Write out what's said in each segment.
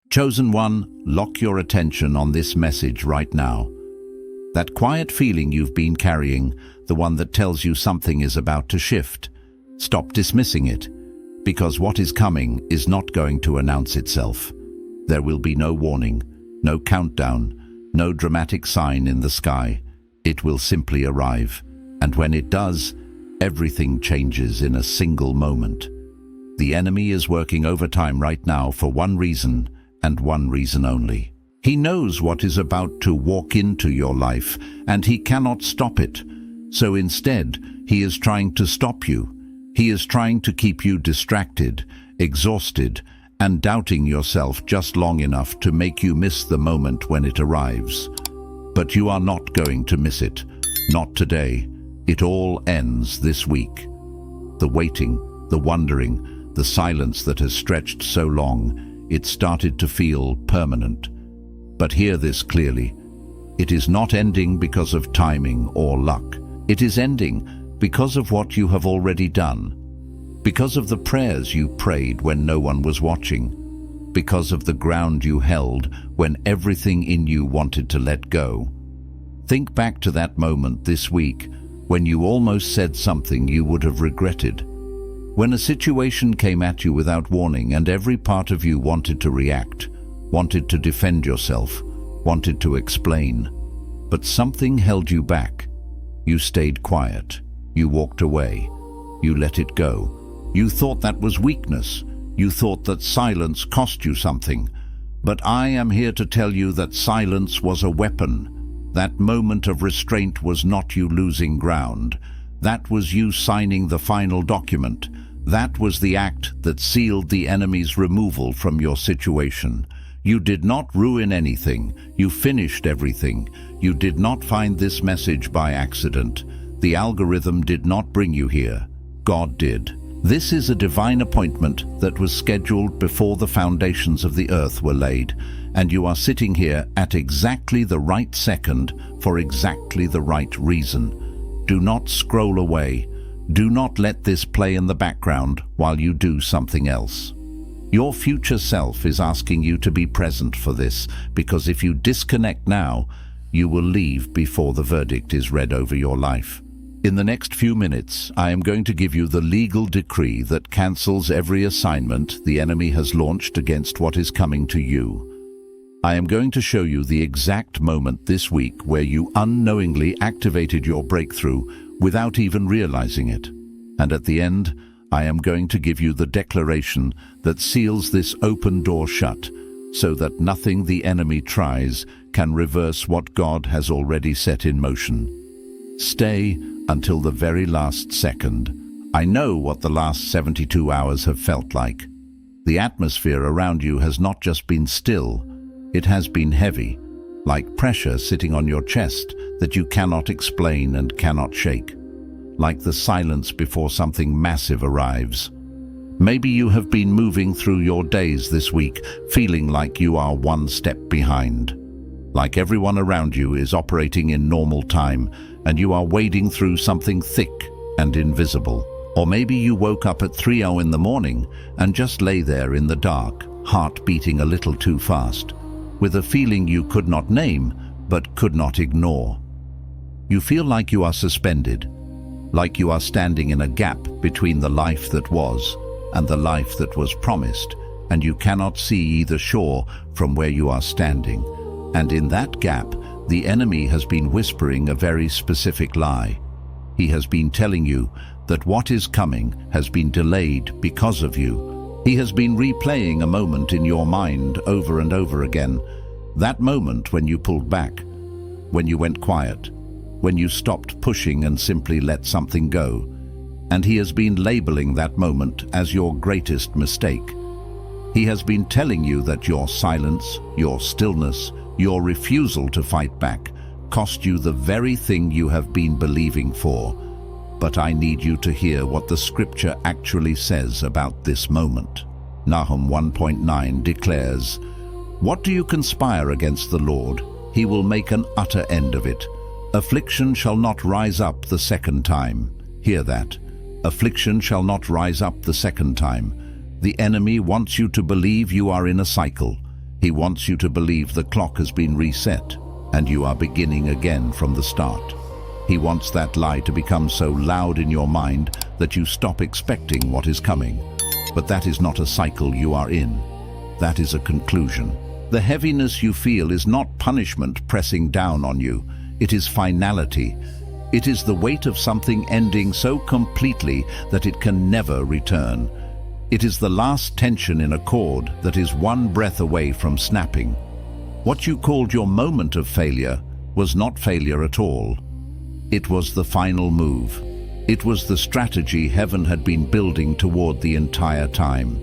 Chosen one, lock your attention on this message right now. That quiet feeling you've been carrying, the one that tells you something is about to shift. Stop dismissing it, because what is coming is not going to announce itself. There will be no warning, no countdown, no dramatic sign in the sky. It will simply arrive, and when it does, everything changes in a single moment. The enemy is working overtime right now for one reason, and one reason only. He knows what is about to walk into your life, and he cannot stop it. So instead, he is trying to stop you. He is trying to keep you distracted, exhausted, and doubting yourself just long enough to make you miss the moment when it arrives. But you are not going to miss it. Not today. It all ends this week. The waiting, the wondering, the silence that has stretched so long, it started to feel permanent. But hear this clearly. It is not ending because of timing or luck. It is ending because of what you have already done. Because of the prayers you prayed when no one was watching. Because of the ground you held when everything in you wanted to let go. Think back to that moment this week when you almost said something you would have regretted. When a situation came at you without warning and every part of you wanted to react, wanted to defend yourself, wanted to explain. But something held you back. You stayed quiet. You walked away. You let it go. You thought that was weakness. You thought that silence cost you something. But I am here to tell you that silence was a weapon. That moment of restraint was not you losing ground. That was you signing the final document. That was the act that sealed the enemy's removal from your situation. You did not ruin anything. You finished everything. You did not find this message by accident. The algorithm did not bring you here. God did. This is a divine appointment that was scheduled before the foundations of the earth were laid, and you are sitting here at exactly the right second for exactly the right reason. Do not scroll away. Do not let this play in the background while you do something else. Your future self is asking you to be present for this, because if you disconnect now, you will leave before the verdict is read over your life. In the next few minutes, I am going to give you the legal decree that cancels every assignment the enemy has launched against what is coming to you. I am going to show you the exact moment this week where you unknowingly activated your breakthrough without even realizing it. And at the end, I am going to give you the declaration that seals this open door shut, so that nothing the enemy tries can reverse what God has already set in motion. Stay until the very last second. I know what the last 72 hours have felt like. The atmosphere around you has not just been still, it has been heavy, like pressure sitting on your chest that you cannot explain and cannot shake, like the silence before something massive arrives. Maybe you have been moving through your days this week, feeling like you are one step behind, like everyone around you is operating in normal time, and you are wading through something thick and invisible. Or maybe you woke up at 3 in the morning and just lay there in the dark, heart beating a little too fast, with a feeling you could not name but could not ignore. You feel like you are suspended, like you are standing in a gap between the life that was and the life that was promised, and you cannot see either shore from where you are standing. And in that gap, the enemy has been whispering a very specific lie. He has been telling you that what is coming has been delayed because of you. He has been replaying a moment in your mind over and over again. That moment when you pulled back, when you went quiet, when you stopped pushing and simply let something go. And he has been labeling that moment as your greatest mistake. He has been telling you that your silence, your stillness, your refusal to fight back cost you the very thing you have been believing for. But I need you to hear what the scripture actually says about this moment. Nahum 1:9 declares, "What do you conspire against the Lord? He will make an utter end of it. Affliction shall not rise up the second time." Hear that. Affliction shall not rise up the second time. The enemy wants you to believe you are in a cycle. He wants you to believe the clock has been reset and you are beginning again from the start. He wants that lie to become so loud in your mind that you stop expecting what is coming. But that is not a cycle you are in. That is a conclusion. The heaviness you feel is not punishment pressing down on you. It is finality. It is the weight of something ending so completely that it can never return. It is the last tension in a cord that is one breath away from snapping. What you called your moment of failure was not failure at all. It was the final move. It was the strategy heaven had been building toward the entire time.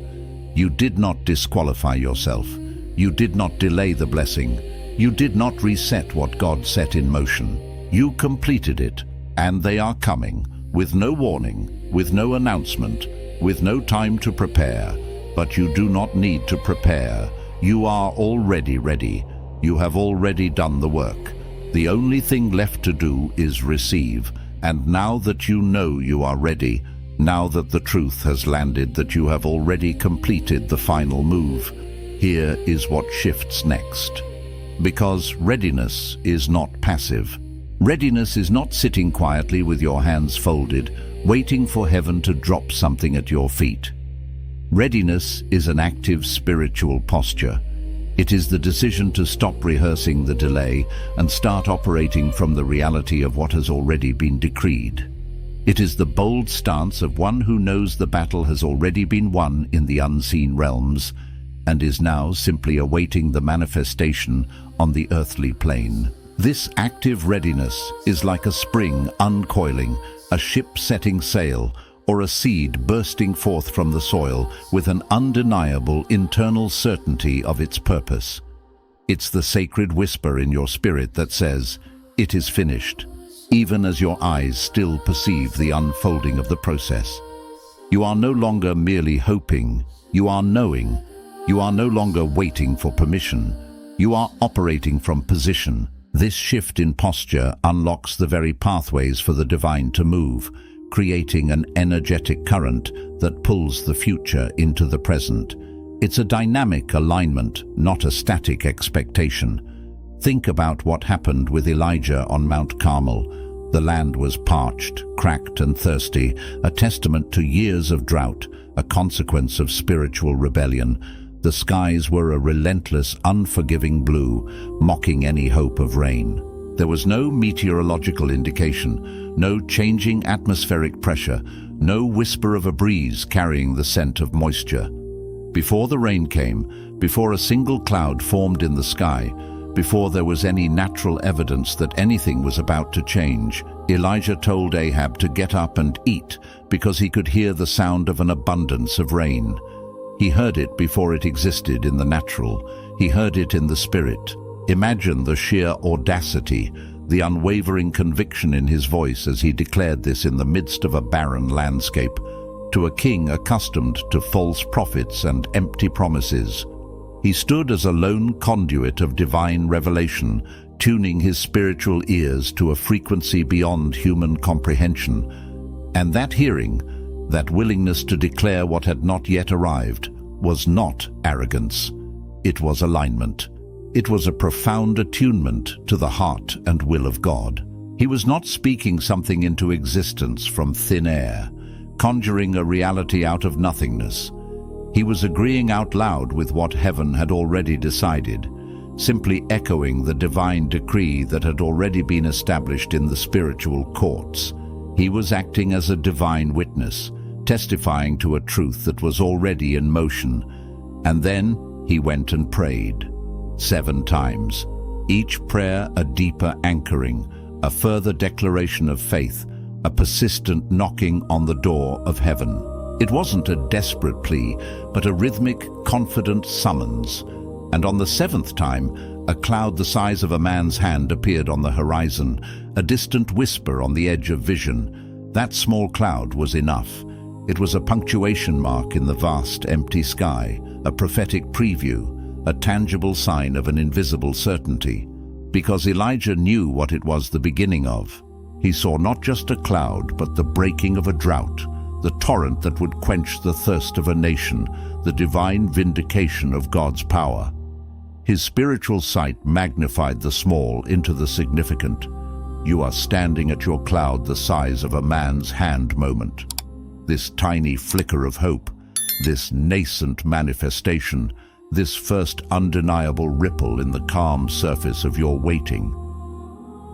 You did not disqualify yourself. You did not delay the blessing. You did not reset what God set in motion. You completed it, and they are coming, with no warning, with no announcement, with no time to prepare. But you do not need to prepare. You are already ready. You have already done the work. The only thing left to do is receive. And now that you know you are ready, now that the truth has landed that you have already completed the final move, here is what shifts next. Because readiness is not passive. Readiness is not sitting quietly with your hands folded, waiting for heaven to drop something at your feet. Readiness is an active spiritual posture. It is the decision to stop rehearsing the delay and start operating from the reality of what has already been decreed. It is the bold stance of one who knows the battle has already been won in the unseen realms and is now simply awaiting the manifestation on the earthly plane. This active readiness is like a spring uncoiling, a ship setting sail, or a seed bursting forth from the soil with an undeniable internal certainty of its purpose. It's the sacred whisper in your spirit that says, "It is finished," even as your eyes still perceive the unfolding of the process. You are no longer merely hoping, you are knowing. You are no longer waiting for permission. You are operating from position. This shift in posture unlocks the very pathways for the divine to move, creating an energetic current that pulls the future into the present. It's a dynamic alignment, not a static expectation. Think about what happened with Elijah on Mount Carmel. The land was parched, cracked and thirsty, a testament to years of drought, a consequence of spiritual rebellion. The skies were a relentless, unforgiving blue, mocking any hope of rain. There was no meteorological indication, no changing atmospheric pressure, no whisper of a breeze carrying the scent of moisture. Before the rain came, before a single cloud formed in the sky, before there was any natural evidence that anything was about to change, Elijah told Ahab to get up and eat because he could hear the sound of an abundance of rain. He heard it before it existed in the natural. He heard it in the spirit. Imagine the sheer audacity, the unwavering conviction in his voice as he declared this in the midst of a barren landscape, to a king accustomed to false prophets and empty promises. He stood as a lone conduit of divine revelation, tuning his spiritual ears to a frequency beyond human comprehension. And that hearing, that willingness to declare what had not yet arrived, was not arrogance. It was alignment. It was a profound attunement to the heart and will of God. He was not speaking something into existence from thin air, conjuring a reality out of nothingness. He was agreeing out loud with what heaven had already decided, simply echoing the divine decree that had already been established in the spiritual courts. He was acting as a divine witness, testifying to a truth that was already in motion. And then he went and prayed. 7 times, each prayer a deeper anchoring, a further declaration of faith, a persistent knocking on the door of heaven. It wasn't a desperate plea, but a rhythmic, confident summons. And on the 7th time, a cloud the size of a man's hand appeared on the horizon, a distant whisper on the edge of vision. That small cloud was enough. It was a punctuation mark in the vast, empty sky, a prophetic preview, a tangible sign of an invisible certainty. Because Elijah knew what it was the beginning of. He saw not just a cloud, but the breaking of a drought, the torrent that would quench the thirst of a nation, the divine vindication of God's power. His spiritual sight magnified the small into the significant. You are standing at your cloud the size of a man's hand moment. This tiny flicker of hope, this nascent manifestation, this first undeniable ripple in the calm surface of your waiting.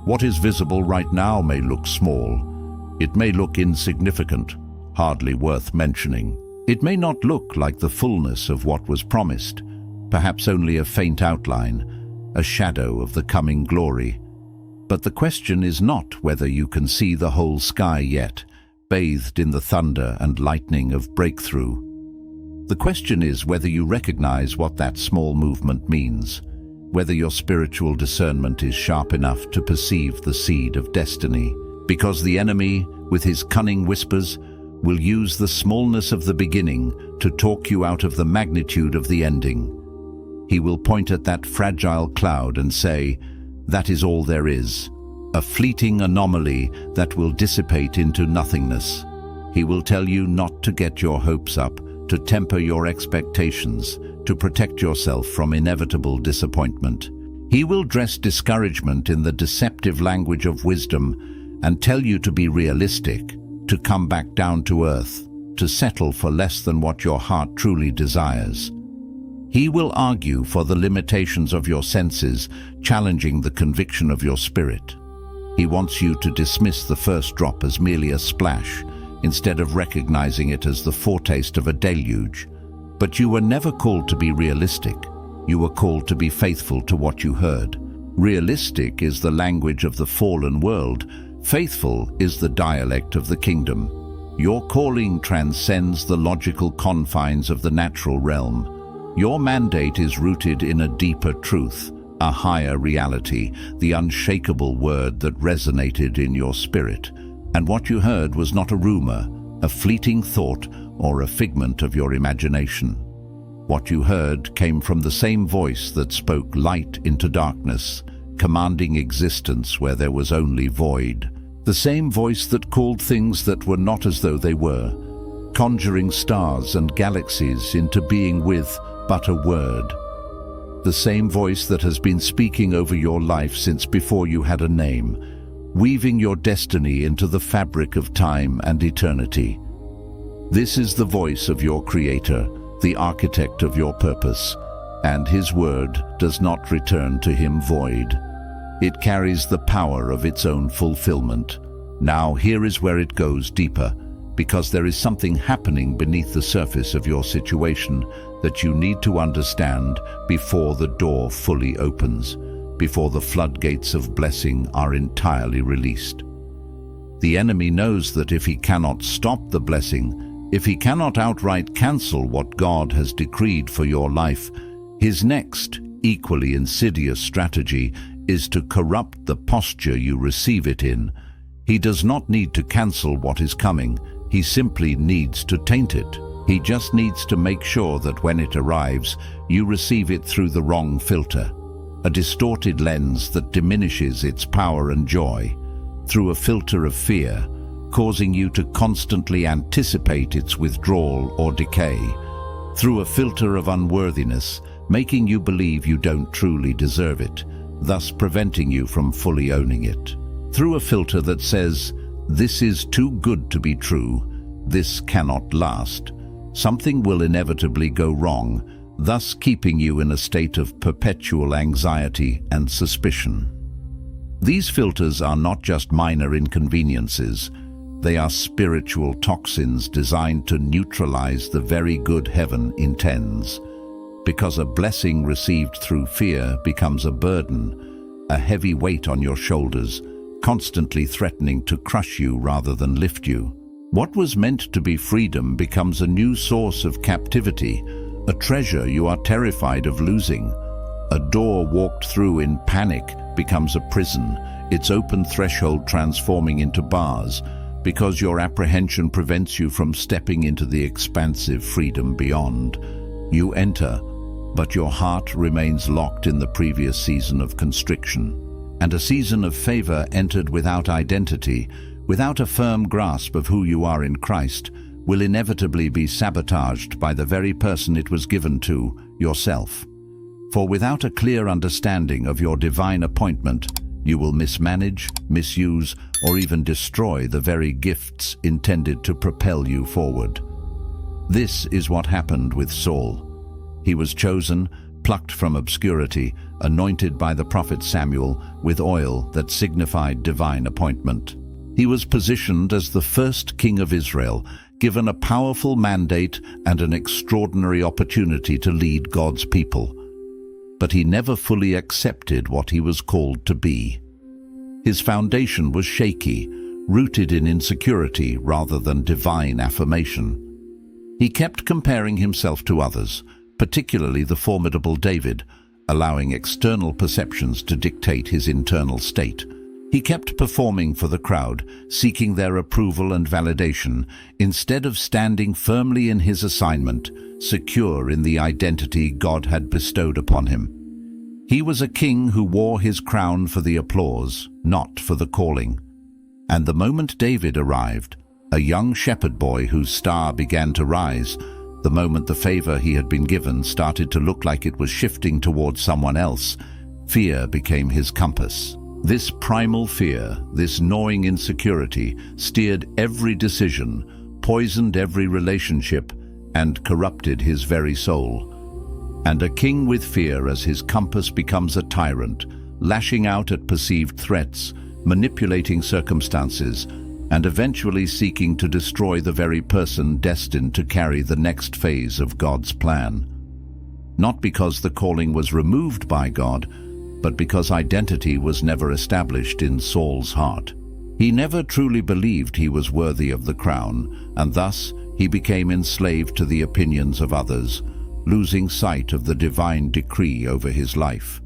What is visible right now may look small. It may look insignificant, hardly worth mentioning. It may not look like the fullness of what was promised, perhaps only a faint outline, a shadow of the coming glory. But the question is not whether you can see the whole sky yet, bathed in the thunder and lightning of breakthrough. The question is whether you recognize what that small movement means, whether your spiritual discernment is sharp enough to perceive the seed of destiny. Because the enemy, with his cunning whispers, will use the smallness of the beginning to talk you out of the magnitude of the ending. He will point at that fragile cloud and say, "That is all there is," a fleeting anomaly that will dissipate into nothingness. He will tell you not to get your hopes up, to temper your expectations, to protect yourself from inevitable disappointment. He will dress discouragement in the deceptive language of wisdom and tell you to be realistic, to come back down to earth, to settle for less than what your heart truly desires. He will argue for the limitations of your senses, challenging the conviction of your spirit. He wants you to dismiss the first drop as merely a splash, instead of recognizing it as the foretaste of a deluge. But you were never called to be realistic. You were called to be faithful to what you heard. Realistic is the language of the fallen world. Faithful is the dialect of the kingdom. Your calling transcends the logical confines of the natural realm. Your mandate is rooted in a deeper truth, a higher reality, the unshakable word that resonated in your spirit. And what you heard was not a rumor, a fleeting thought, or a figment of your imagination. What you heard came from the same voice that spoke light into darkness, commanding existence where there was only void. The same voice that called things that were not as though they were, conjuring stars and galaxies into being with but a word. The same voice that has been speaking over your life since before you had a name, weaving your destiny into the fabric of time and eternity. This is the voice of your Creator, the architect of your purpose, and His word does not return to Him void. It carries the power of its own fulfillment. Now here is where it goes deeper, because there is something happening beneath the surface of your situation that you need to understand before the door fully opens, before the floodgates of blessing are entirely released. The enemy knows that if he cannot stop the blessing, if he cannot outright cancel what God has decreed for your life, his next, equally insidious strategy is to corrupt the posture you receive it in. He does not need to cancel what is coming. He simply needs to taint it. He just needs to make sure that when it arrives, you receive it through the wrong filter, a distorted lens that diminishes its power and joy, through a filter of fear, causing you to constantly anticipate its withdrawal or decay, through a filter of unworthiness, making you believe you don't truly deserve it, thus preventing you from fully owning it, through a filter that says, "This is too good to be true, this cannot last, something will inevitably go wrong," thus keeping you in a state of perpetual anxiety and suspicion. These filters are not just minor inconveniences, they are spiritual toxins designed to neutralize the very good heaven intends. Because a blessing received through fear becomes a burden, a heavy weight on your shoulders, constantly threatening to crush you rather than lift you. What was meant to be freedom becomes a new source of captivity, a treasure you are terrified of losing. A door walked through in panic becomes a prison, its open threshold transforming into bars, because your apprehension prevents you from stepping into the expansive freedom beyond. You enter, but your heart remains locked in the previous season of constriction. And a season of favor entered without identity, without a firm grasp of who you are in Christ, will inevitably be sabotaged by the very person it was given to, yourself. For without a clear understanding of your divine appointment, you will mismanage, misuse, or even destroy the very gifts intended to propel you forward. This is what happened with Saul. He was chosen, plucked from obscurity, anointed by the prophet Samuel with oil that signified divine appointment. He was positioned as the first king of Israel, given a powerful mandate and an extraordinary opportunity to lead God's people. But he never fully accepted what he was called to be. His foundation was shaky, rooted in insecurity rather than divine affirmation. He kept comparing himself to others, particularly the formidable David, allowing external perceptions to dictate his internal state. He kept performing for the crowd, seeking their approval and validation, instead of standing firmly in his assignment, secure in the identity God had bestowed upon him. He was a king who wore his crown for the applause, not for the calling. And the moment David arrived, a young shepherd boy whose star began to rise, the moment the favor he had been given started to look like it was shifting towards someone else, fear became his compass. This primal fear, this gnawing insecurity, steered every decision, poisoned every relationship, and corrupted his very soul. And a king with fear as his compass becomes a tyrant, lashing out at perceived threats, manipulating circumstances, and eventually seeking to destroy the very person destined to carry the next phase of God's plan. Not because the calling was removed by God, but because identity was never established in Saul's heart. He never truly believed he was worthy of the crown, and thus he became enslaved to the opinions of others, losing sight of the divine decree over his life.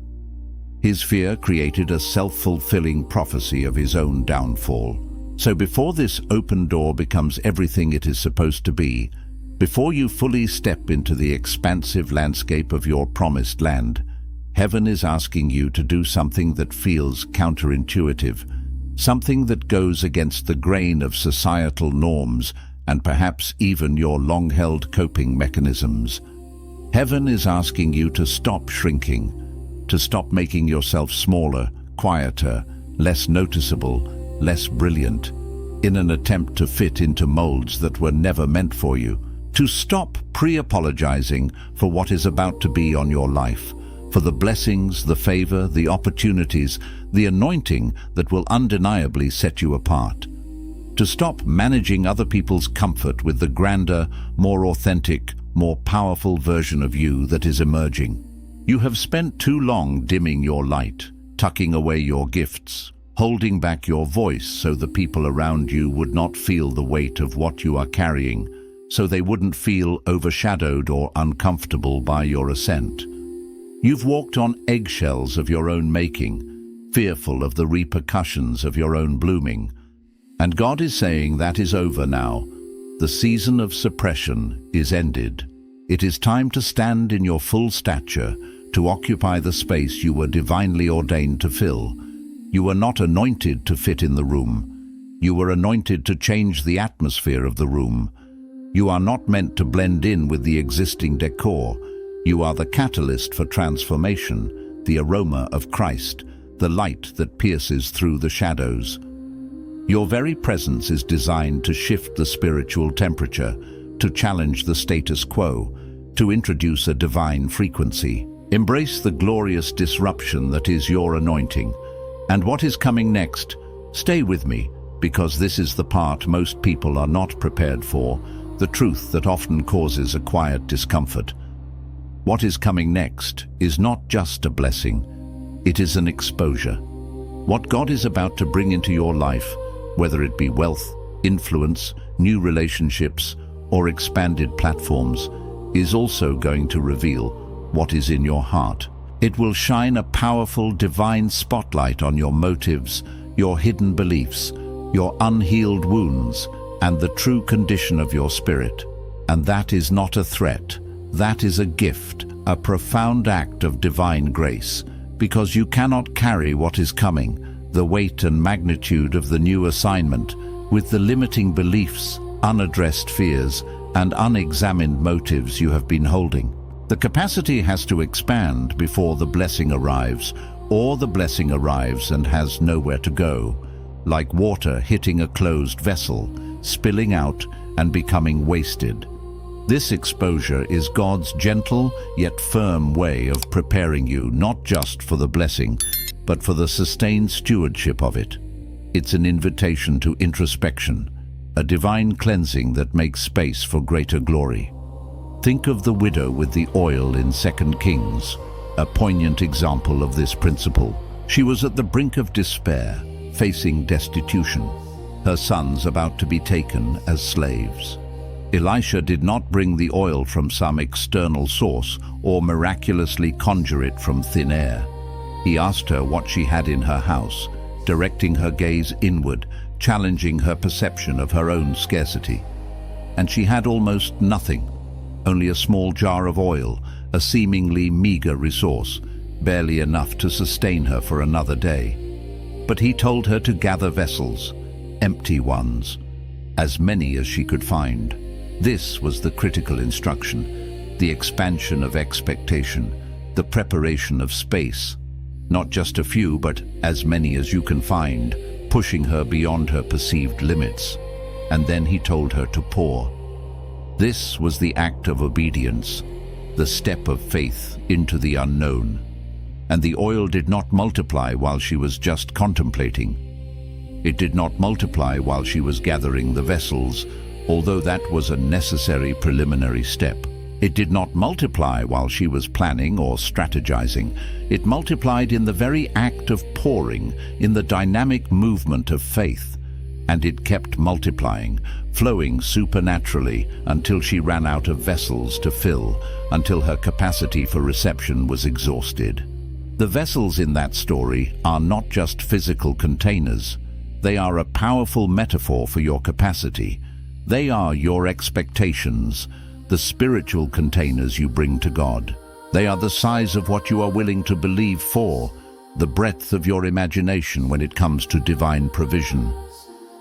His fear created a self-fulfilling prophecy of his own downfall. So before this open door becomes everything it is supposed to be, before you fully step into the expansive landscape of your promised land, heaven is asking you to do something that feels counterintuitive, something that goes against the grain of societal norms and perhaps even your long-held coping mechanisms. Heaven is asking you to stop shrinking, to stop making yourself smaller, quieter, less noticeable, less brilliant, in an attempt to fit into molds that were never meant for you, to stop pre-apologizing for what is about to be on your life, for the blessings, the favor, the opportunities, the anointing that will undeniably set you apart. To stop managing other people's comfort with the grander, more authentic, more powerful version of you that is emerging. You have spent too long dimming your light, tucking away your gifts, holding back your voice so the people around you would not feel the weight of what you are carrying, so they wouldn't feel overshadowed or uncomfortable by your ascent. You've walked on eggshells of your own making, fearful of the repercussions of your own blooming. And God is saying that is over now. The season of suppression is ended. It is time to stand in your full stature, to occupy the space you were divinely ordained to fill. You were not anointed to fit in the room. You were anointed to change the atmosphere of the room. You are not meant to blend in with the existing decor. You are the catalyst for transformation, the aroma of Christ, the light that pierces through the shadows. Your very presence is designed to shift the spiritual temperature, to challenge the status quo, to introduce a divine frequency. Embrace the glorious disruption that is your anointing. And what is coming next? Stay with me, because this is the part most people are not prepared for, the truth that often causes a quiet discomfort. What is coming next is not just a blessing, it is an exposure. What God is about to bring into your life, whether it be wealth, influence, new relationships, or expanded platforms, is also going to reveal what is in your heart. It will shine a powerful divine spotlight on your motives, your hidden beliefs, your unhealed wounds, and the true condition of your spirit. And that is not a threat. That is a gift, a profound act of divine grace, because you cannot carry what is coming, the weight and magnitude of the new assignment, with the limiting beliefs, unaddressed fears, and unexamined motives you have been holding. The capacity has to expand before the blessing arrives, or the blessing arrives and has nowhere to go, like water hitting a closed vessel, spilling out and becoming wasted. This exposure is God's gentle yet firm way of preparing you not just for the blessing, but for the sustained stewardship of it. It's an invitation to introspection, a divine cleansing that makes space for greater glory. Think of the widow with the oil in 2 Kings, a poignant example of this principle. She was at the brink of despair, facing destitution, her sons about to be taken as slaves. Elisha did not bring the oil from some external source or miraculously conjure it from thin air. He asked her what she had in her house, directing her gaze inward, challenging her perception of her own scarcity. And she had almost nothing, only a small jar of oil, a seemingly meager resource, barely enough to sustain her for another day. But he told her to gather vessels, empty ones, as many as she could find. This was the critical instruction, the expansion of expectation, the preparation of space. Not just a few, but as many as you can find, pushing her beyond her perceived limits. And then he told her to pour. This was the act of obedience, the step of faith into the unknown. And the oil did not multiply while she was just contemplating. It did not multiply while she was gathering the vessels, although that was a necessary preliminary step. It did not multiply while she was planning or strategizing. It multiplied in the very act of pouring, in the dynamic movement of faith. And it kept multiplying, flowing supernaturally until she ran out of vessels to fill, until her capacity for reception was exhausted. The vessels in that story are not just physical containers. They are a powerful metaphor for your capacity. They are your expectations, the spiritual containers you bring to God. They are the size of what you are willing to believe for, the breadth of your imagination when it comes to divine provision.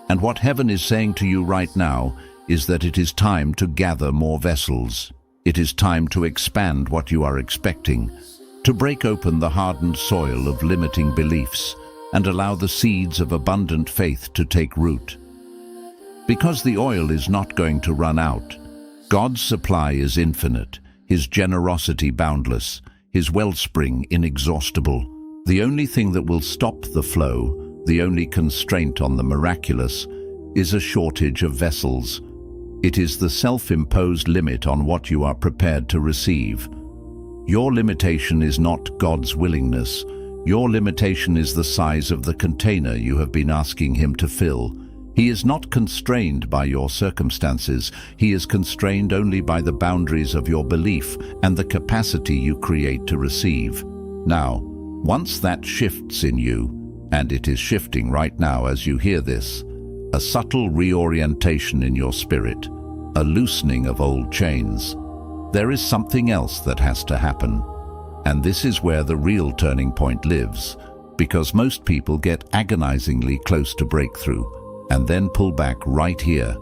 And what heaven is saying to you right now is that it is time to gather more vessels. It is time to expand what you are expecting, to break open the hardened soil of limiting beliefs and allow the seeds of abundant faith to take root. Because the oil is not going to run out. God's supply is infinite, His generosity boundless, His wellspring inexhaustible. The only thing that will stop the flow, the only constraint on the miraculous, is a shortage of vessels. It is the self-imposed limit on what you are prepared to receive. Your limitation is not God's willingness. Your limitation is the size of the container you have been asking Him to fill. He is not constrained by your circumstances. He is constrained only by the boundaries of your belief and the capacity you create to receive. Now, once that shifts in you, and it is shifting right now as you hear this, a subtle reorientation in your spirit, a loosening of old chains, there is something else that has to happen. And this is where the real turning point lives, because most people get agonizingly close to breakthrough and then pull back right here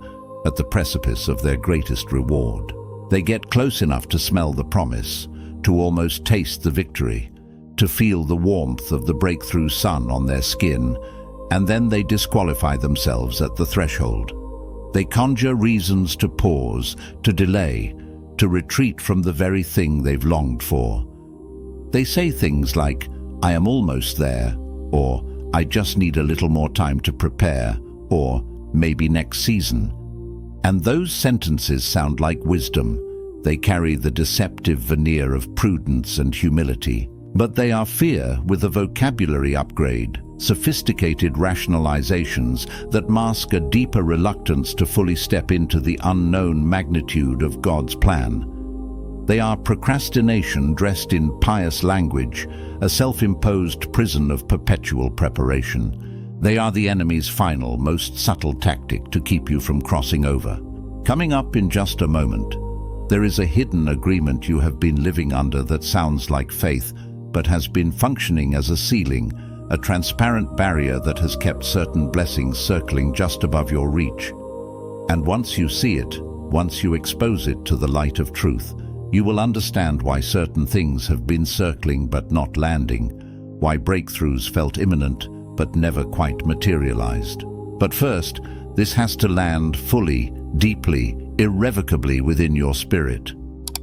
at the precipice of their greatest reward. They get close enough to smell the promise, to almost taste the victory, to feel the warmth of the breakthrough sun on their skin, and then they disqualify themselves at the threshold. They conjure reasons to pause, to delay, to retreat from the very thing they've longed for. They say things like, "I am almost there," or "I just need a little more time to prepare," or "maybe next season." And those sentences sound like wisdom. They carry the deceptive veneer of prudence and humility. But they are fear with a vocabulary upgrade, sophisticated rationalizations that mask a deeper reluctance to fully step into the unknown magnitude of God's plan. They are procrastination dressed in pious language, a self-imposed prison of perpetual preparation. They are the enemy's final, most subtle tactic to keep you from crossing over. Coming up in just a moment, there is a hidden agreement you have been living under that sounds like faith, but has been functioning as a ceiling, a transparent barrier that has kept certain blessings circling just above your reach. And once you see it, once you expose it to the light of truth, You will understand why certain things have been circling but not landing, why breakthroughs felt imminent but never quite materialized. But first, this has to land fully, deeply, irrevocably within your spirit.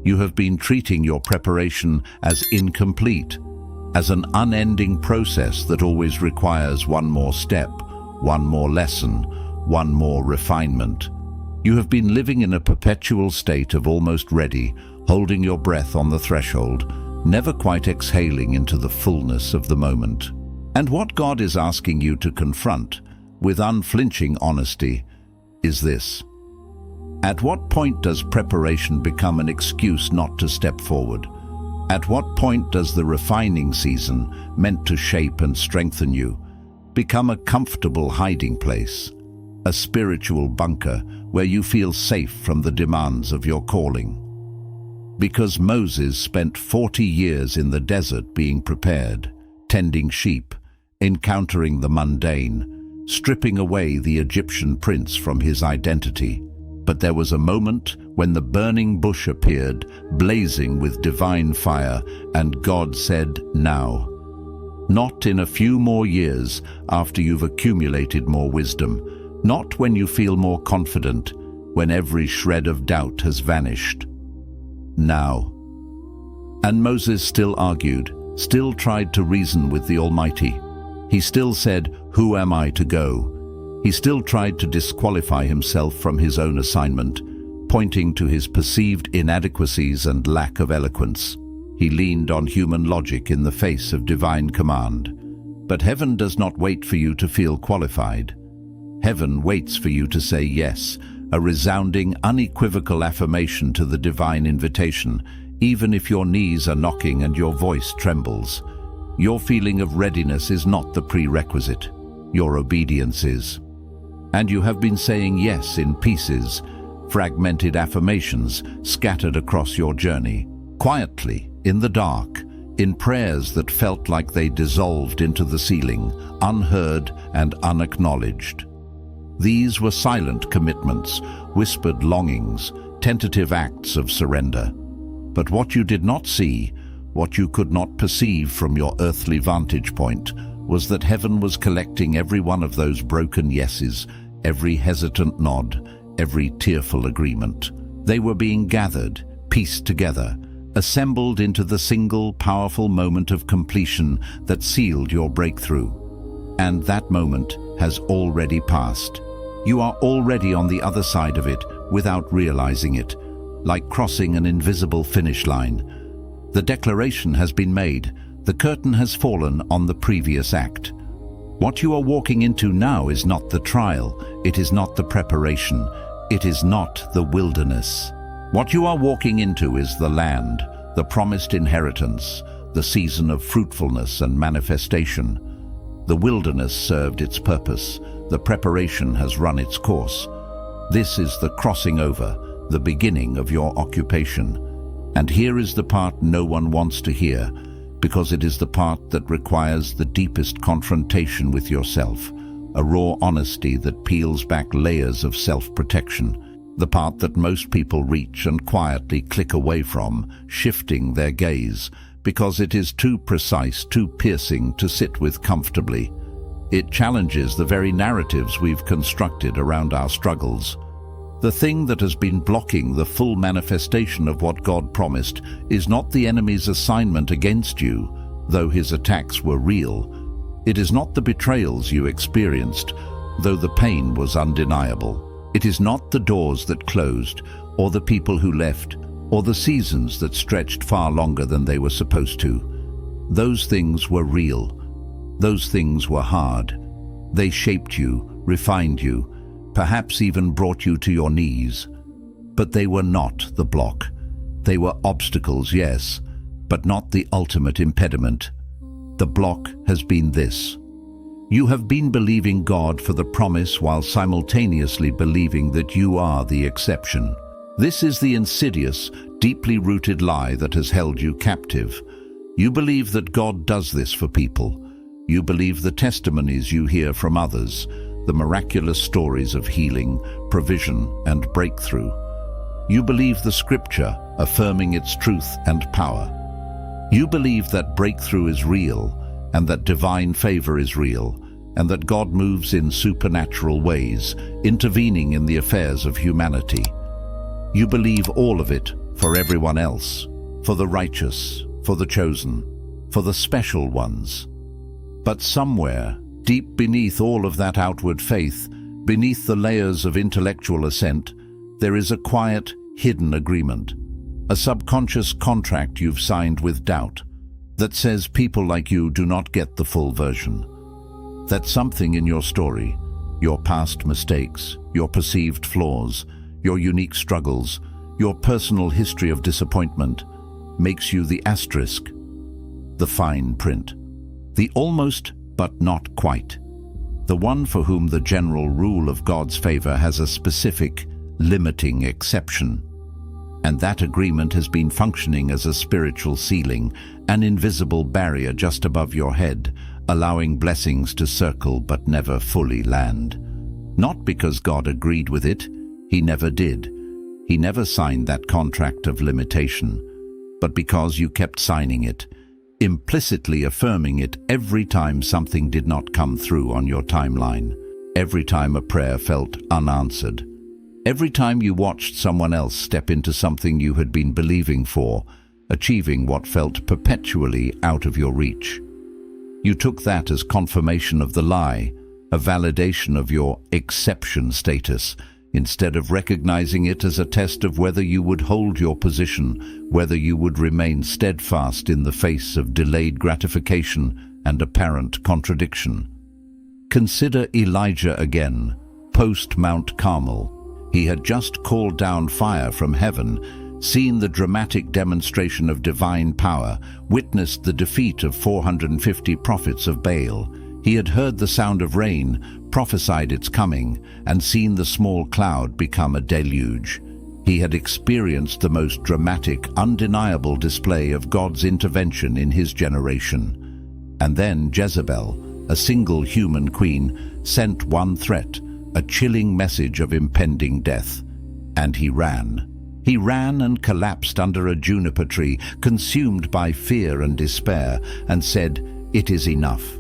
You have been treating your preparation as incomplete, as an unending process that always requires one more step, one more lesson, one more refinement. You have been living in a perpetual state of almost ready, holding your breath on the threshold, never quite exhaling into the fullness of the moment. And what God is asking you to confront, with unflinching honesty, is this. At what point does preparation become an excuse not to step forward? At what point does the refining season, meant to shape and strengthen you, become a comfortable hiding place, a spiritual bunker where you feel safe from the demands of your calling? Because Moses spent 40 years in the desert being prepared, tending sheep, encountering the mundane, stripping away the Egyptian prince from his identity. But there was a moment when the burning bush appeared, blazing with divine fire, and God said, "Now." Not in a few more years after you've accumulated more wisdom, not when you feel more confident, when every shred of doubt has vanished. Now. And Moses still argued, still tried to reason with the Almighty. He still said, "Who am I to go?" He still tried to disqualify himself from his own assignment, pointing to his perceived inadequacies and lack of eloquence. He leaned on human logic in the face of divine command. But heaven does not wait for you to feel qualified. Heaven waits for you to say yes, a resounding, unequivocal affirmation to the divine invitation, even if your knees are knocking and your voice trembles. Your feeling of readiness is not the prerequisite. Your obedience is. And you have been saying yes in pieces, fragmented affirmations scattered across your journey, quietly, in the dark, in prayers that felt like they dissolved into the ceiling, unheard and unacknowledged. These were silent commitments, whispered longings, tentative acts of surrender. But what you did not see, what you could not perceive from your earthly vantage point, was that heaven was collecting every one of those broken yeses, every hesitant nod, every tearful agreement. They were being gathered, pieced together, assembled into the single powerful moment of completion that sealed your breakthrough. And that moment has already passed. You are already on the other side of it without realizing it, like crossing an invisible finish line. The declaration has been made. The curtain has fallen on the previous act. What you are walking into now is not the trial, it is not the preparation, it is not the wilderness. What you are walking into is the land, the promised inheritance, the season of fruitfulness and manifestation. The wilderness served its purpose, the preparation has run its course. This is the crossing over, the beginning of your occupation. And here is the part no one wants to hear, because it is the part that requires the deepest confrontation with yourself, a raw honesty that peels back layers of self-protection, the part that most people reach and quietly click away from, shifting their gaze, because it is too precise, too piercing to sit with comfortably. It challenges the very narratives we've constructed around our struggles. The thing that has been blocking the full manifestation of what God promised is not the enemy's assignment against you, though his attacks were real. It is not the betrayals you experienced, though the pain was undeniable. It is not the doors that closed, or the people who left, or the seasons that stretched far longer than they were supposed to. Those things were real. Those things were hard. They shaped you, refined you, perhaps even brought you to your knees. But they were not the block. They were obstacles, yes, but not the ultimate impediment. The block has been this. You have been believing God for the promise while simultaneously believing that you are the exception. This is the insidious, deeply rooted lie that has held you captive. You believe that God does this for people. You believe the testimonies you hear from others, the miraculous stories of healing, provision, and breakthrough. You believe the scripture, affirming its truth and power. You believe that breakthrough is real, and that divine favor is real, and that God moves in supernatural ways, intervening in the affairs of humanity. You believe all of it for everyone else, for the righteous, for the chosen, for the special ones. But somewhere, deep beneath all of that outward faith, beneath the layers of intellectual assent, there is a quiet, hidden agreement, a subconscious contract you've signed with doubt, that says people like you do not get the full version. That something in your story, your past mistakes, your perceived flaws, your unique struggles, your personal history of disappointment, makes you the asterisk, the fine print, the almost but not quite, the one for whom the general rule of God's favor has a specific, limiting exception. And that agreement has been functioning as a spiritual ceiling, an invisible barrier just above your head, allowing blessings to circle but never fully land. Not because God agreed with it, He never did. He never signed that contract of limitation, but because you kept signing it, implicitly affirming it every time something did not come through on your timeline, every time a prayer felt unanswered, every time you watched someone else step into something you had been believing for, achieving what felt perpetually out of your reach. You took that as confirmation of the lie, a validation of your exception status, instead of recognizing it as a test of whether you would hold your position, whether you would remain steadfast in the face of delayed gratification and apparent contradiction. Consider Elijah again, post Mount Carmel. He had just called down fire from heaven, seen the dramatic demonstration of divine power, witnessed the defeat of 450 prophets of Baal. He had heard the sound of rain, prophesied its coming, and seen the small cloud become a deluge. He had experienced the most dramatic, undeniable display of God's intervention in his generation. And then Jezebel, a single human queen, sent one threat, a chilling message of impending death. And he ran. He ran and collapsed under a juniper tree, consumed by fear and despair, and said, "It is enough."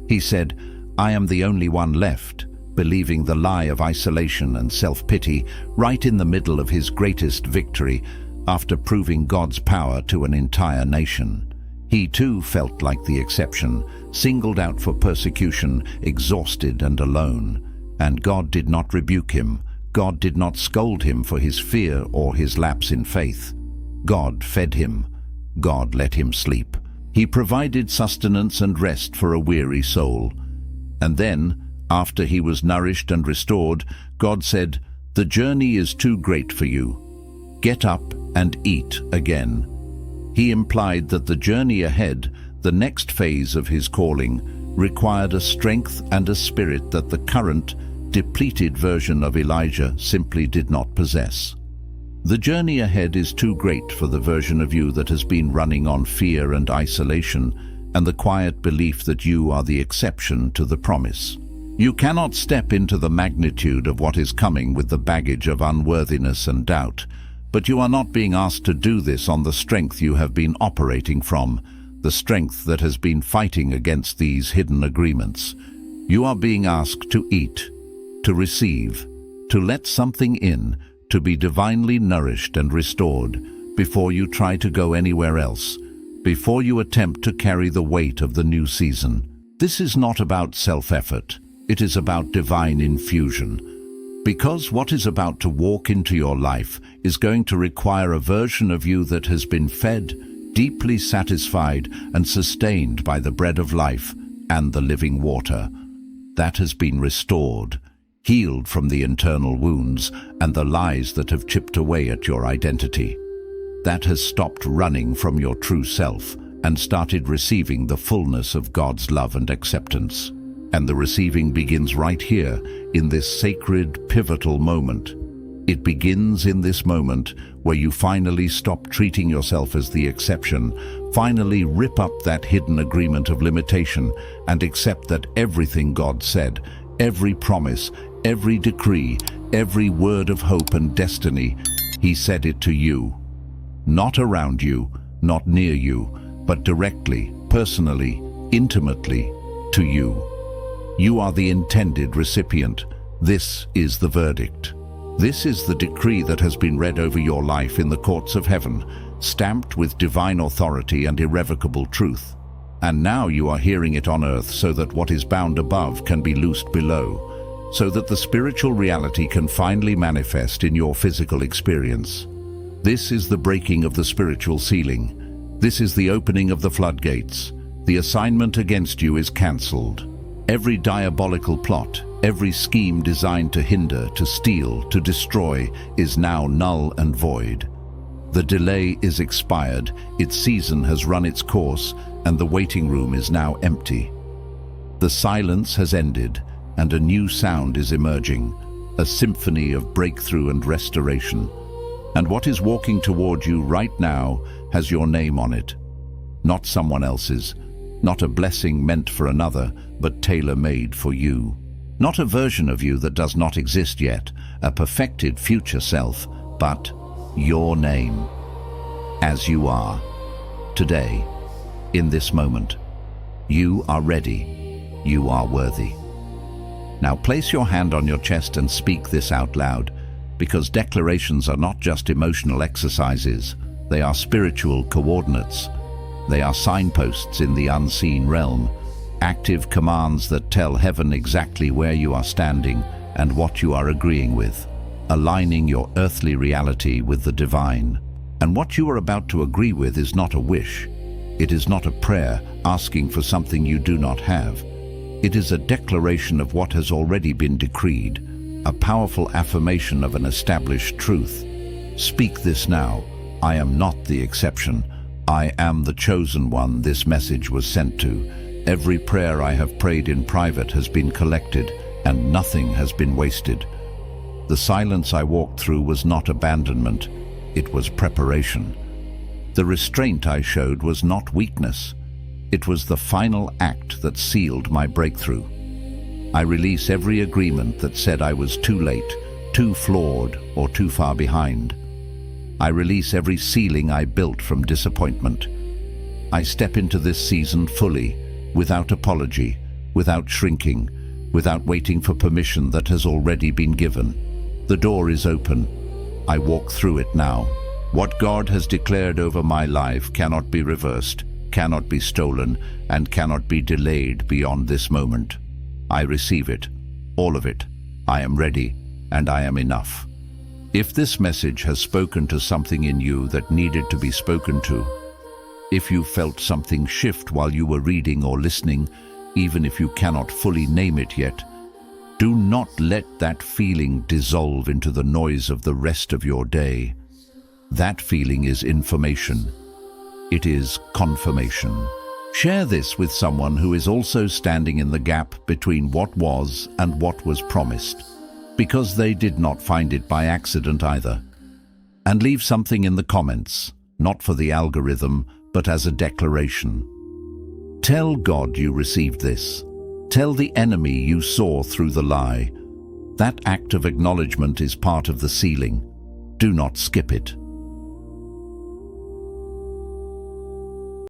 He said, "I am the only one left," believing the lie of isolation and self-pity right in the middle of his greatest victory after proving God's power to an entire nation. He too felt like the exception, singled out for persecution, exhausted and alone. And God did not rebuke him. God did not scold him for his fear or his lapse in faith. God fed him. God let him sleep. He provided sustenance and rest for a weary soul. And then, after he was nourished and restored, God said, "The journey is too great for you. Get up and eat again." He implied that the journey ahead, the next phase of his calling, required a strength and a spirit that the current, depleted version of Elijah simply did not possess. The journey ahead is too great for the version of you that has been running on fear and isolation and the quiet belief that you are the exception to the promise. You cannot step into the magnitude of what is coming with the baggage of unworthiness and doubt, but you are not being asked to do this on the strength you have been operating from, the strength that has been fighting against these hidden agreements. You are being asked to eat, to receive, to let something in, to be divinely nourished and restored before you try to go anywhere else, before you attempt to carry the weight of the new season. This is not about self-effort. It is about divine infusion. Because what is about to walk into your life is going to require a version of you that has been fed, deeply satisfied and sustained by the bread of life and the living water. That has been restored, healed from the internal wounds and the lies that have chipped away at your identity. That has stopped running from your true self and started receiving the fullness of God's love and acceptance. And the receiving begins right here, in this sacred, pivotal moment. It begins in this moment where you finally stop treating yourself as the exception, finally rip up that hidden agreement of limitation and accept that everything God said, every promise, every decree, every word of hope and destiny He said it to you. Not around you, not near you, but directly, personally, intimately, to you. You are the intended recipient. This is the verdict. This is the decree that has been read over your life in the courts of heaven, stamped with divine authority and irrevocable truth. And now you are hearing it on earth so that what is bound above can be loosed below, so that the spiritual reality can finally manifest in your physical experience. This is the breaking of the spiritual ceiling. This is the opening of the floodgates. The assignment against you is cancelled. Every diabolical plot, every scheme designed to hinder, to steal, to destroy, is now null and void. The delay is expired, its season has run its course, and the waiting room is now empty. The silence has ended, and a new sound is emerging, a symphony of breakthrough and restoration. And what is walking toward you right now has your name on it. Not someone else's, not a blessing meant for another, but tailor-made for you. Not a version of you that does not exist yet, a perfected future self, but your name. As you are, today, in this moment. You are ready. You are worthy. Now place your hand on your chest and speak this out loud, because declarations are not just emotional exercises, they are spiritual coordinates. They are signposts in the unseen realm, active commands that tell heaven exactly where you are standing and what you are agreeing with, aligning your earthly reality with the divine. And what you are about to agree with is not a wish. It is not a prayer asking for something you do not have. It is a declaration of what has already been decreed, a powerful affirmation of an established truth. Speak this now. I am not the exception. I am the chosen one this message was sent to. Every prayer I have prayed in private has been collected, and nothing has been wasted. The silence I walked through was not abandonment, it was preparation. The restraint I showed was not weakness. It was the final act that sealed my breakthrough. I release every agreement that said I was too late, too flawed, or too far behind. I release every ceiling I built from disappointment. I step into this season fully, without apology, without shrinking, without waiting for permission that has already been given. The door is open. I walk through it now. What God has declared over my life cannot be reversed, cannot be stolen, and cannot be delayed beyond this moment. I receive it, all of it. I am ready, and I am enough. If this message has spoken to something in you that needed to be spoken to, if you felt something shift while you were reading or listening, even if you cannot fully name it yet, do not let that feeling dissolve into the noise of the rest of your day. That feeling is information. It is confirmation. Share this with someone who is also standing in the gap between what was and what was promised, because they did not find it by accident either. And leave something in the comments, not for the algorithm, but as a declaration. Tell God you received this. Tell the enemy you saw through the lie. That act of acknowledgement is part of the sealing. Do not skip it.